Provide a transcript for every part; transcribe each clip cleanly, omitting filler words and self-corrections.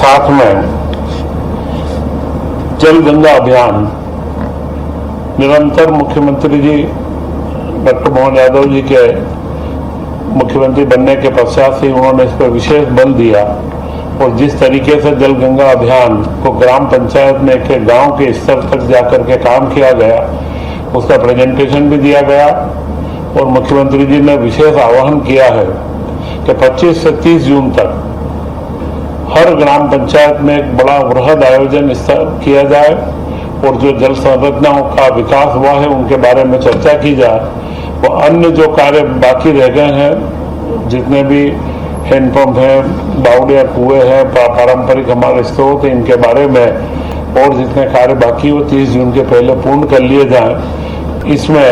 साथ में जल गंगा अभियान निरंतर मुख्यमंत्री जी डॉक्टर मोहन यादव जी के मुख्यमंत्री बनने के पश्चात से उन्होंने इस पर विशेष बल दिया और जिस तरीके से जल गंगा अभियान को ग्राम पंचायत में के गांव के स्तर तक जाकर के काम किया गया, उसका प्रेजेंटेशन भी दिया गया और मुख्यमंत्री जी ने विशेष आह्वान किया है कि 25 से 30 जून तक हर ग्राम पंचायत में एक बड़ा वृहद आयोजन किया जाए और जो जल संरचनाओं का विकास हुआ है उनके बारे में चर्चा की जाए। वो अन्य जो कार्य बाकी रह गए हैं, जितने भी हैंडपंप हैं, बावड़िया कुएं हैं, पारंपरिक हमारे स्रोत हैं, इनके बारे में और जितने कार्य बाकी वो 30 जून के पहले पूर्ण कर लिए जाएं। इसमें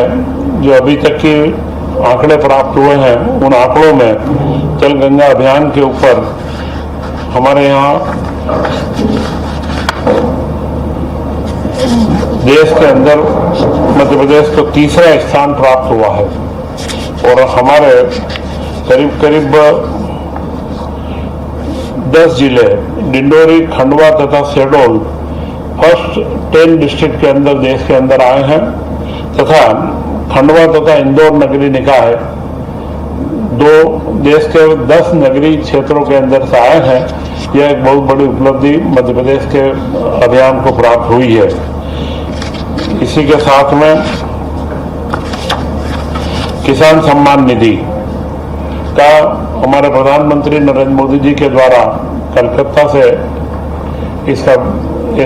जो अभी तक के आंकड़े प्राप्त हुए हैं, उन आंकड़ों में जल गंगा अभियान के ऊपर हमारे यहाँ देश के अंदर मध्य प्रदेश को तीसरा स्थान प्राप्त हुआ है और हमारे करीब करीब 10 जिले डिंडोरी, खंडवा तथा शहडोल फर्स्ट 10 डिस्ट्रिक्ट के अंदर देश के अंदर आए हैं तथा खंडवा तथा इंदौर नगरीय निकाय 2 देश के 10 नगरीय क्षेत्रों के अंदर से आए हैं। यह एक बहुत बड़ी उपलब्धि मध्य प्रदेश के अभियान को प्राप्त हुई है। इसी के साथ में किसान सम्मान निधि का हमारे प्रधानमंत्री नरेंद्र मोदी जी के द्वारा कलकत्ता से इसका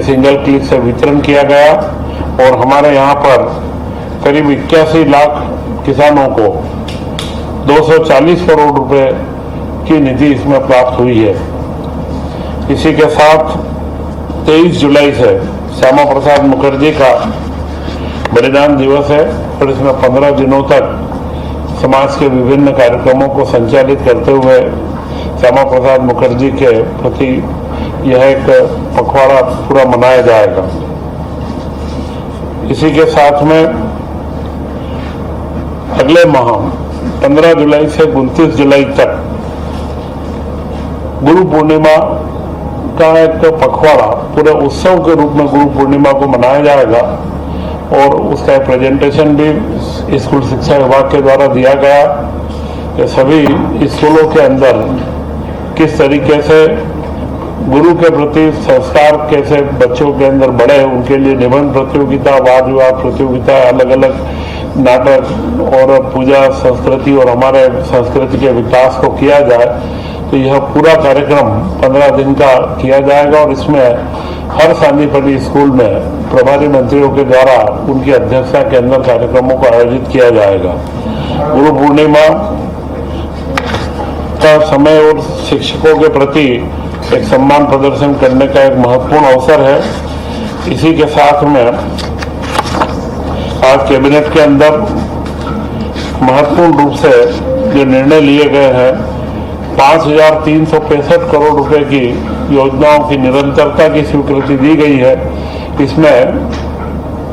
सिंगल क्लिक से वितरण किया गया और हमारे यहाँ पर करीब 81 लाख किसानों को 240 करोड़ रुपए की निधि इसमें प्राप्त हुई है। इसी के साथ 23 जुलाई से श्यामा प्रसाद मुखर्जी का बलिदान दिवस है और इसमें 15 दिनों तक समाज के विभिन्न कार्यक्रमों को संचालित करते हुए श्यामा प्रसाद मुखर्जी के प्रति यह एक पखवाड़ा पूरा मनाया जाएगा। इसी के साथ में अगले माह 15 जुलाई से 29 जुलाई तक गुरु पूर्णिमा का एक पखवाड़ा पूरे उत्सव के रूप में गुरु पूर्णिमा को मनाया जाएगा और उसका प्रेजेंटेशन भी स्कूल शिक्षा विभाग के द्वारा दिया गया कि सभी स्कूलों के अंदर किस तरीके से गुरु के प्रति संस्कार कैसे बच्चों के अंदर बढ़े, उनके लिए निबंध प्रतियोगिता, वाद विवाद प्रतियोगिता, अलग अलग नाटक और पूजा संस्कृति और हमारे संस्कृति के विकास को किया जाए। तो यह पूरा कार्यक्रम 15 दिन का किया जाएगा और इसमें हर सांदीपनि स्कूल में प्रभारी मंत्रियों के द्वारा उनकी अध्यक्षता के अंदर कार्यक्रमों को आयोजित किया जाएगा। गुरु पूर्णिमा का समय और शिक्षकों के प्रति एक सम्मान प्रदर्शन करने का एक महत्वपूर्ण अवसर है। इसी के साथ में आज कैबिनेट के अंदर महत्वपूर्ण रूप से जो निर्णय लिए गए हैं, 5,365 करोड़ रुपए की योजनाओं की निरंतरता की स्वीकृति दी गई है। इसमें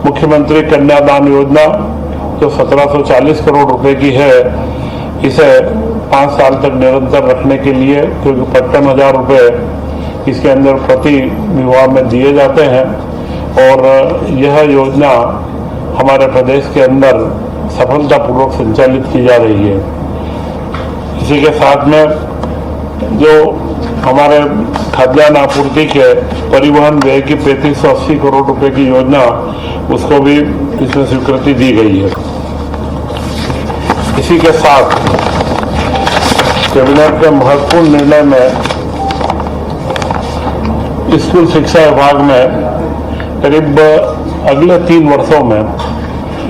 मुख्यमंत्री कन्यादान योजना जो 1740 करोड़ रुपए की है, इसे 5 साल तक निरंतर रखने के लिए, क्योंकि 55,000 रुपए इसके अंदर प्रति विवाह में दिए जाते हैं और यह योजना हमारे प्रदेश के अंदर सफलतापूर्वक संचालित की जा रही है। इसी के साथ में जो हमारे खाद्यान्न आपूर्ति के परिवहन व्यय की 3580 करोड़ रुपए की योजना, उसको भी इसमें स्वीकृति दी गई है। इसी के साथ कैबिनेट के महत्वपूर्ण निर्णय में स्कूल शिक्षा विभाग में करीब अगले 3 वर्षों में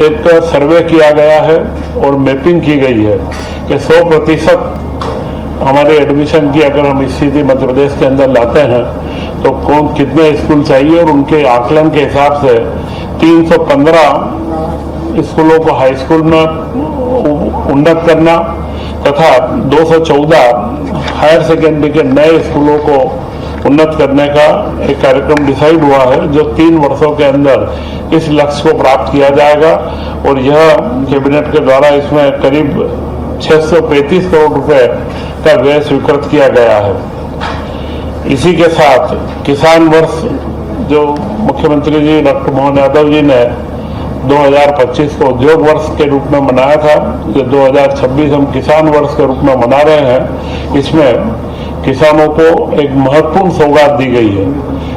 एक सर्वे किया गया है और मैपिंग की गई है कि 100% हमारे एडमिशन की अगर हम स्थिति मध्य प्रदेश के अंदर लाते हैं तो कौन कितने स्कूल चाहिए और उनके आकलन के हिसाब से 315 स्कूलों को हाई स्कूल में उन्नत करना तथा 214 हायर सेकेंडरी के नए स्कूलों को उन्नत करने का एक कार्यक्रम डिसाइड हुआ है, जो 3 वर्षों के अंदर इस लक्ष्य को प्राप्त किया जाएगा और यह कैबिनेट के द्वारा इसमें करीब 635 करोड़ रुपए का व्यय स्वीकृत किया गया है। इसी के साथ किसान वर्ष जो मुख्यमंत्री जी डॉक्टर मोहन यादव जी ने 2025 को उद्योग वर्ष के रूप में मनाया था, जो 2026 हम किसान वर्ष के रूप में मना रहे हैं। इसमें किसानों को एक महत्वपूर्ण सौगात दी गई है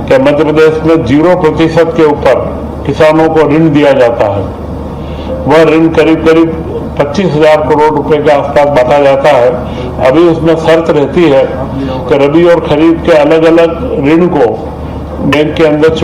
कि मध्य प्रदेश में 0% के ऊपर किसानों को ऋण दिया जाता है। वह ऋण करीब 25,000 करोड़ रुपए के आसपास बांटा जाता है। अभी उसमें शर्त रहती है कि रबी और खरीफ के अलग अलग ऋण को बैंक के अंदर